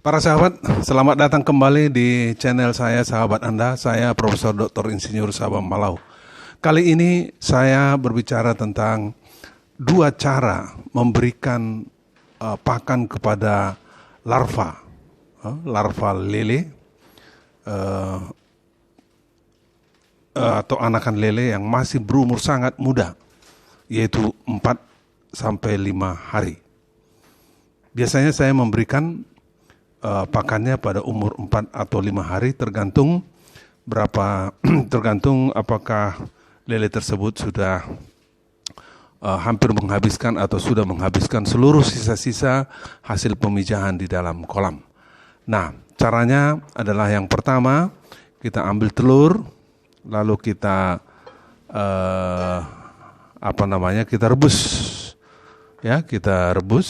Para sahabat, selamat datang kembali di channel saya, sahabat Anda. Saya Profesor Dr. Insinyur Sabam Malau. Kali ini saya berbicara tentang dua cara memberikan pakan kepada larva lele atau anakan lele yang masih berumur sangat muda, yaitu 4 sampai 5 hari. Biasanya saya memberikan pakannya pada umur 4 atau 5 hari, tergantung apakah lele tersebut sudah hampir menghabiskan atau sudah menghabiskan seluruh sisa-sisa hasil pemijahan di dalam kolam. Nah, caranya adalah yang pertama, kita ambil telur, lalu kita kita rebus. Ya, kita rebus.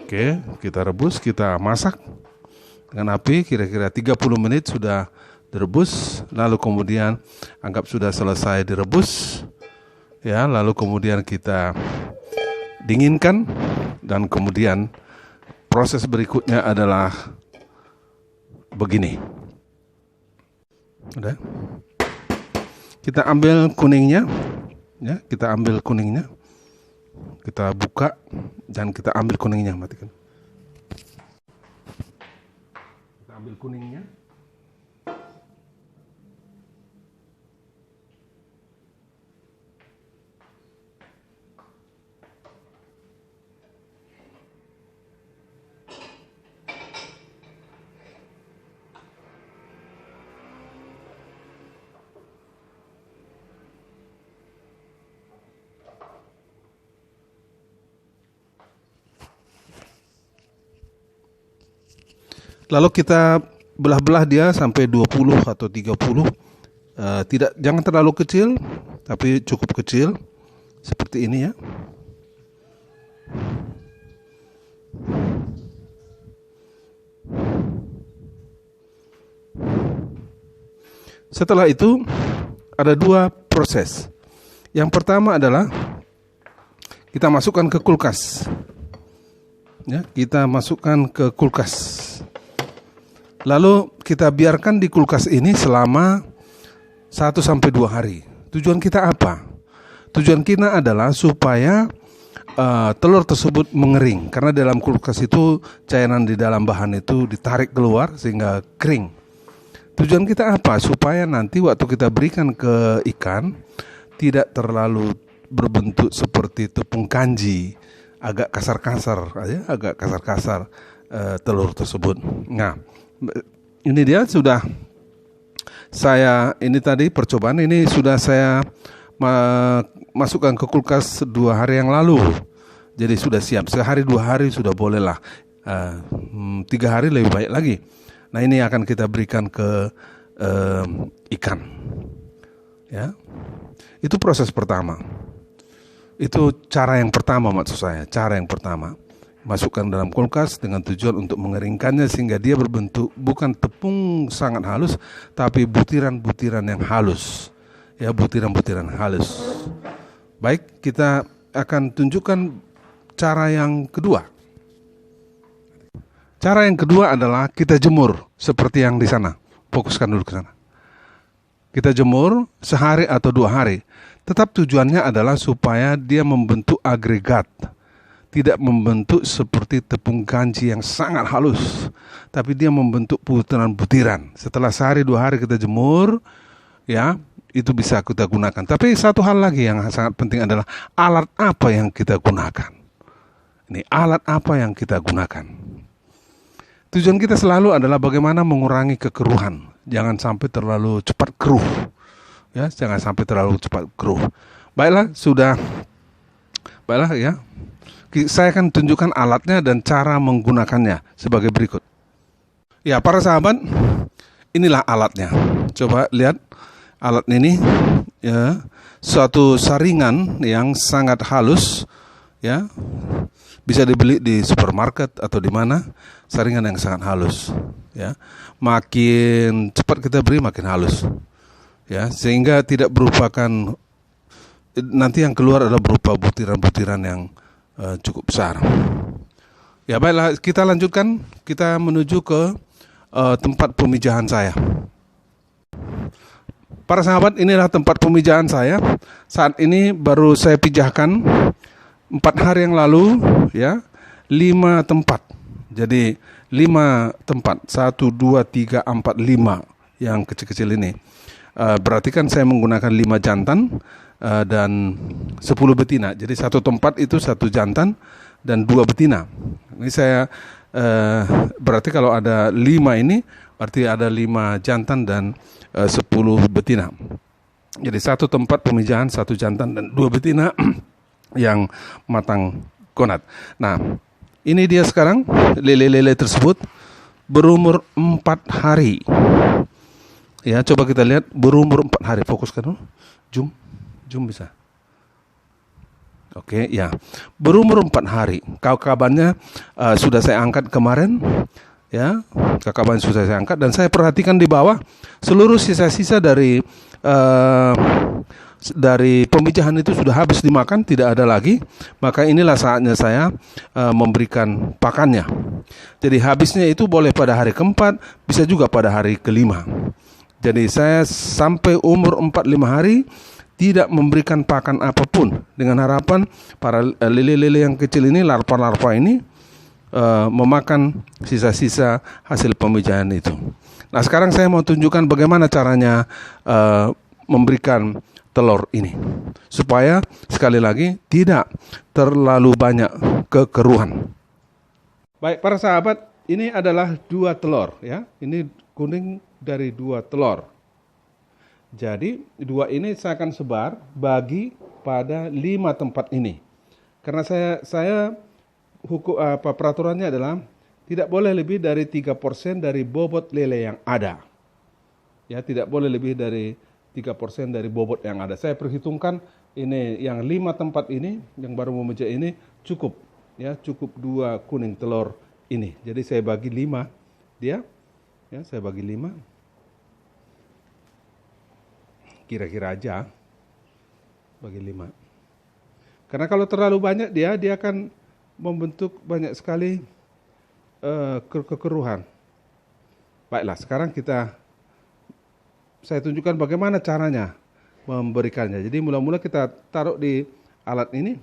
Oke, kita rebus, kita masak dengan api kira-kira 30 menit sudah direbus, lalu kemudian anggap sudah selesai direbus. Ya, lalu kemudian kita dinginkan dan kemudian proses berikutnya adalah begini. Udah. Kita ambil kuningnya, ya, kita ambil kuningnya. Kita buka dan kita ambil kuningnya, matikan. Kita ambil kuningnya. Lalu kita belah-belah dia sampai 20 atau 30. Jangan terlalu kecil, tapi cukup kecil. Seperti ini ya. Setelah itu ada dua proses. Yang pertama adalah kita masukkan ke kulkas. Ya, kita masukkan ke kulkas. Lalu kita biarkan di kulkas ini selama 1 sampai 2 hari. Tujuan kita apa? Tujuan kita adalah supaya telur tersebut mengering. Karena dalam kulkas itu cairan di dalam bahan itu ditarik keluar sehingga kering. Tujuan kita apa? Supaya nanti waktu kita berikan ke ikan tidak terlalu berbentuk seperti tepung kanji, agak kasar-kasar, agak kasar-kasar telur tersebut. Nah, ini dia sudah ini tadi percobaan ini sudah saya masukkan ke kulkas 2 hari yang lalu. Jadi sudah siap, sehari 2 hari sudah bolehlah, 3 hari lebih baik lagi. Nah, ini akan kita berikan ke ikan. Ya, itu proses pertama. Itu cara yang pertama, maksud saya, cara yang pertama. Masukkan dalam kulkas dengan tujuan untuk mengeringkannya sehingga dia berbentuk bukan tepung sangat halus, tapi butiran-butiran yang halus. Ya, butiran-butiran halus. Baik, kita akan tunjukkan cara yang kedua. Cara yang kedua adalah kita jemur seperti yang di sana. Fokuskan dulu ke sana. Kita jemur sehari atau 2 hari. Tetap tujuannya adalah supaya dia membentuk agregat. Tidak membentuk seperti tepung kanji yang sangat halus, tapi dia membentuk butiran-butiran. Setelah sehari 2 hari kita jemur, ya, itu bisa kita gunakan. Tapi satu hal lagi yang sangat penting adalah alat apa yang kita gunakan. Ini alat apa yang kita gunakan. Tujuan kita selalu adalah bagaimana mengurangi kekeruhan. Jangan sampai terlalu cepat keruh. Ya, jangan sampai terlalu cepat keruh. Baiklah ya. Saya akan tunjukkan alatnya dan cara menggunakannya sebagai berikut. Ya, para sahabat, inilah alatnya. Coba lihat alat ini, ya, suatu saringan yang sangat halus, ya, bisa dibeli di supermarket atau di mana. Saringan yang sangat halus, ya. Makin cepat kita beri, makin halus, ya, sehingga tidak berupakan, nanti yang keluar adalah berupa butiran-butiran yang cukup besar. Ya baiklah, kita lanjutkan. Kita menuju ke tempat pemijahan saya. Para sahabat, inilah tempat pemijahan saya. Saat ini baru saya pijahkan 4 hari yang lalu, ya, 5 tempat. Jadi 5 tempat, 1, 2, 3, 4, 5 yang kecil-kecil ini. Berarti kan saya menggunakan 5 jantan dan 10 betina. Jadi satu tempat itu 1 jantan dan 2 betina. Ini saya berarti kalau ada 5 ini, berarti ada 5 jantan dan 10 betina. Jadi satu tempat pemijahan, 1 jantan dan 2 betina yang matang konat. Nah, ini dia sekarang lele-lele tersebut berumur 4 hari. Ya, coba kita lihat berumur 4 hari. Fokuskan dulu. Zoom bisa. Oke, ya. Berumur 4 hari. Kabannya sudah saya angkat kemarin. Ya, kabannya sudah saya angkat dan saya perhatikan di bawah seluruh sisa-sisa dari pemijahan itu sudah habis dimakan, tidak ada lagi. Maka inilah saatnya saya memberikan pakannya. Jadi habisnya itu boleh pada hari ke-4, bisa juga pada hari ke-5. Jadi saya sampai umur 4-5 hari tidak memberikan pakan apapun, dengan harapan para lele-lele yang kecil ini, larva-larva ini memakan sisa-sisa hasil pemijahan itu. Nah, sekarang saya mau tunjukkan bagaimana caranya memberikan telur ini, supaya sekali lagi tidak terlalu banyak kekeruhan. Baik para sahabat, ini adalah 2 telur, ya. Ini kuning dari 2 telur. Jadi 2 ini saya akan sebar bagi pada 5 tempat ini. Karena saya peraturannya adalah tidak boleh lebih dari 3% dari bobot lele yang ada. Ya, tidak boleh lebih dari 3% dari bobot yang ada. Saya perhitungkan ini yang 5 tempat ini, yang baru memecah ini cukup, ya, cukup 2 kuning telur ini. Jadi saya bagi 5 dia, ya, saya bagi 5. Kira-kira aja bagi 5. Karena kalau terlalu banyak dia akan membentuk banyak sekali kekeruhan. Baiklah, sekarang saya tunjukkan bagaimana caranya memberikannya. Jadi mula-mula kita taruh di alat ini,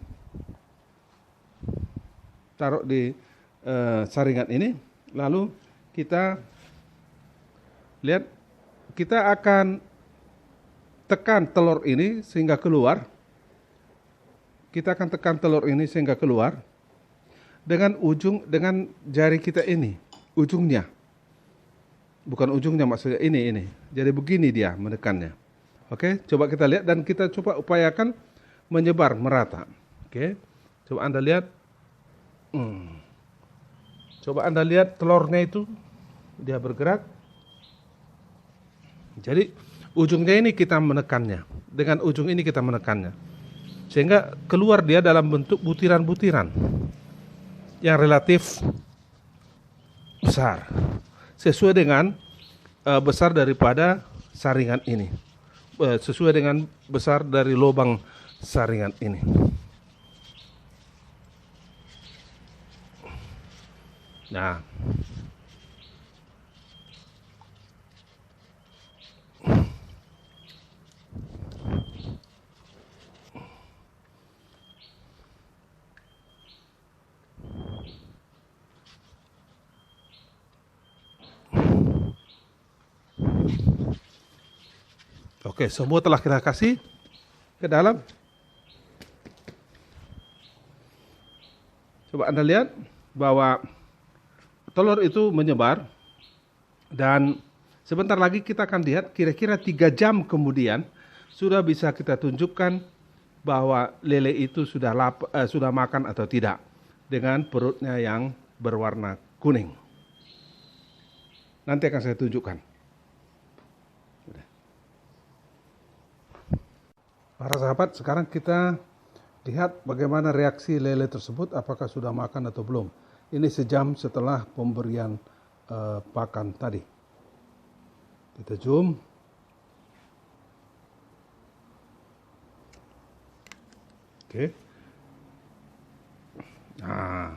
taruh di saringan ini, lalu kita lihat, kita akan tekan telur ini sehingga keluar. Kita akan tekan telur ini sehingga keluar dengan jari kita ini, ujungnya. Bukan ujungnya, maksudnya ini. Jadi begini dia menekannya. Oke, coba kita lihat dan kita coba upayakan menyebar merata. Oke, coba Anda lihat. Coba Anda lihat telurnya itu, dia bergerak. Jadi ujungnya ini kita menekannya. Dengan ujung ini kita menekannya. Sehingga keluar dia dalam bentuk butiran-butiran yang relatif besar. Sesuai dengan besar daripada saringan ini. Sesuai dengan besar dari lubang saringan ini. Nah, oke, semua telah kita kasih ke dalam. Coba Anda lihat bahwa telur itu menyebar dan sebentar lagi kita akan lihat kira-kira 3 jam kemudian sudah bisa kita tunjukkan bahwa lele itu sudah makan atau tidak dengan perutnya yang berwarna kuning. Nanti akan saya tunjukkan. Para sahabat, sekarang kita lihat bagaimana reaksi lele tersebut, apakah sudah makan atau belum. Ini sejam setelah pemberian pakan tadi. Kita zoom. Oke. Nah,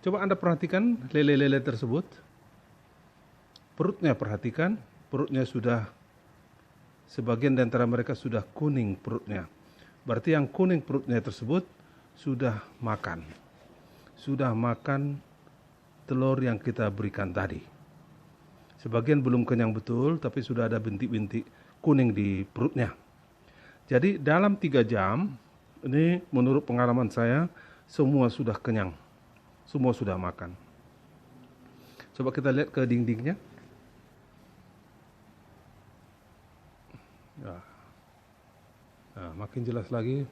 Coba Anda perhatikan lele-lele tersebut. Perutnya perhatikan, perutnya sudah, sebagian di antara mereka sudah kuning perutnya. Berarti yang kuning perutnya tersebut sudah makan. Sudah makan telur yang kita berikan tadi. Sebagian belum kenyang betul, tapi sudah ada bintik-bintik kuning di perutnya. Jadi dalam 3 jam, ini menurut pengalaman saya, semua sudah kenyang. Semua sudah makan. Coba kita lihat ke dindingnya. Nah, makin jelas lagi.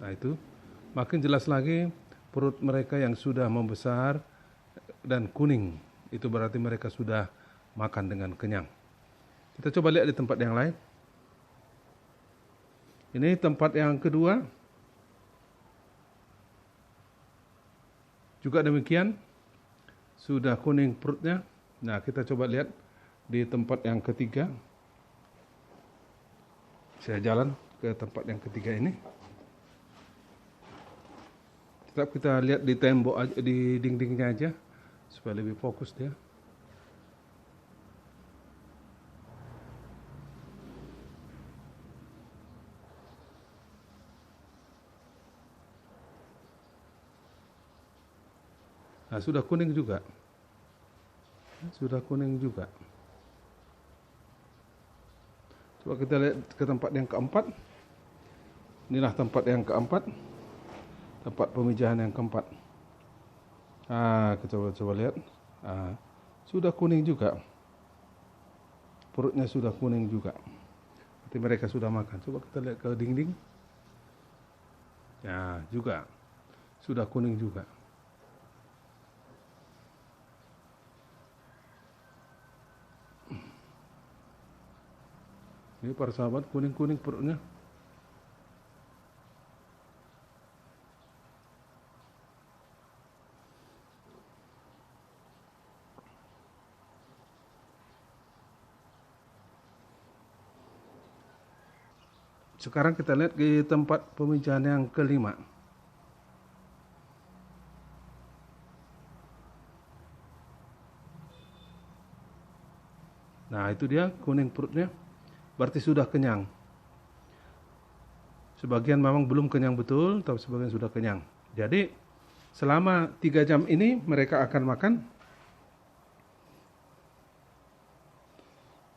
Nah itu, makin jelas lagi perut mereka yang sudah membesar dan kuning. Itu berarti mereka sudah makan dengan kenyang. Kita coba lihat di tempat yang lain. Ini tempat yang kedua. Juga demikian, sudah kuning perutnya. Nah, kita coba lihat di tempat yang ketiga. Saya jalan ke tempat yang ketiga ini. Tetap kita lihat di tembok aja, di dindingnya aja, supaya lebih fokus dia. Nah, sudah kuning juga. Sudah kuning juga. Coba kita lihat ke tempat yang keempat. Inilah tempat yang keempat. Tempat pemijahan yang keempat. Kita coba lihat. Sudah kuning juga. Perutnya sudah kuning juga. Berarti mereka sudah makan. Coba kita lihat ke dinding. Ya, juga. Sudah kuning juga. Ini para sahabat, kuning-kuning perutnya. Sekarang kita lihat di tempat pemijahan yang kelima. Nah, itu dia kuning perutnya. Berarti sudah kenyang. Sebagian memang belum kenyang betul, tapi sebagian sudah kenyang. Jadi selama 3 jam ini mereka akan makan.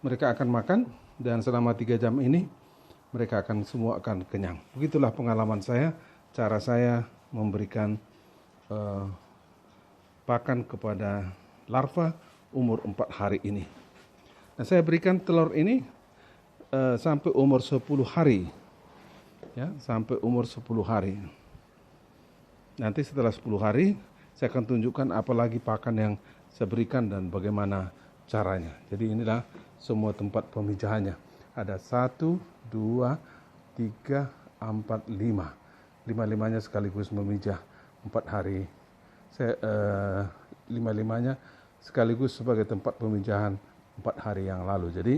Mereka akan makan dan selama 3 jam ini mereka semua akan kenyang. Begitulah pengalaman saya, cara saya memberikan pakan kepada larva umur 4 hari ini. Nah, saya berikan telur ini sampai umur 10 hari. Ya, sampai umur 10 hari. Nanti setelah 10 hari, saya akan tunjukkan apa lagi pakan yang saya berikan dan bagaimana caranya. Jadi inilah semua tempat pemijahannya. Ada 1, 2, 3, 4, 5. 5-5-nya sekaligus memijah 4 hari. Saya 5-5-nya sekaligus sebagai tempat pemijahan 4 hari yang lalu. Jadi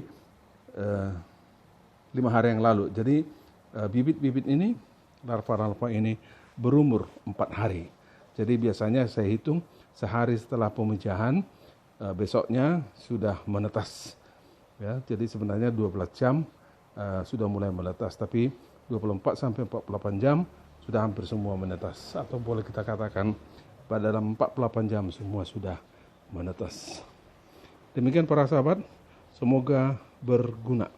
5 hari yang lalu. Jadi bibit-bibit ini, larva-larva ini berumur 4 hari. Jadi biasanya saya hitung sehari setelah pemijahan, besoknya sudah menetas. Ya, jadi sebenarnya 12 jam sudah mulai menetas, tapi 24 sampai 48 jam sudah hampir semua menetas. Atau boleh kita katakan pada dalam 48 jam semua sudah menetas. Demikian para sahabat, semoga berguna.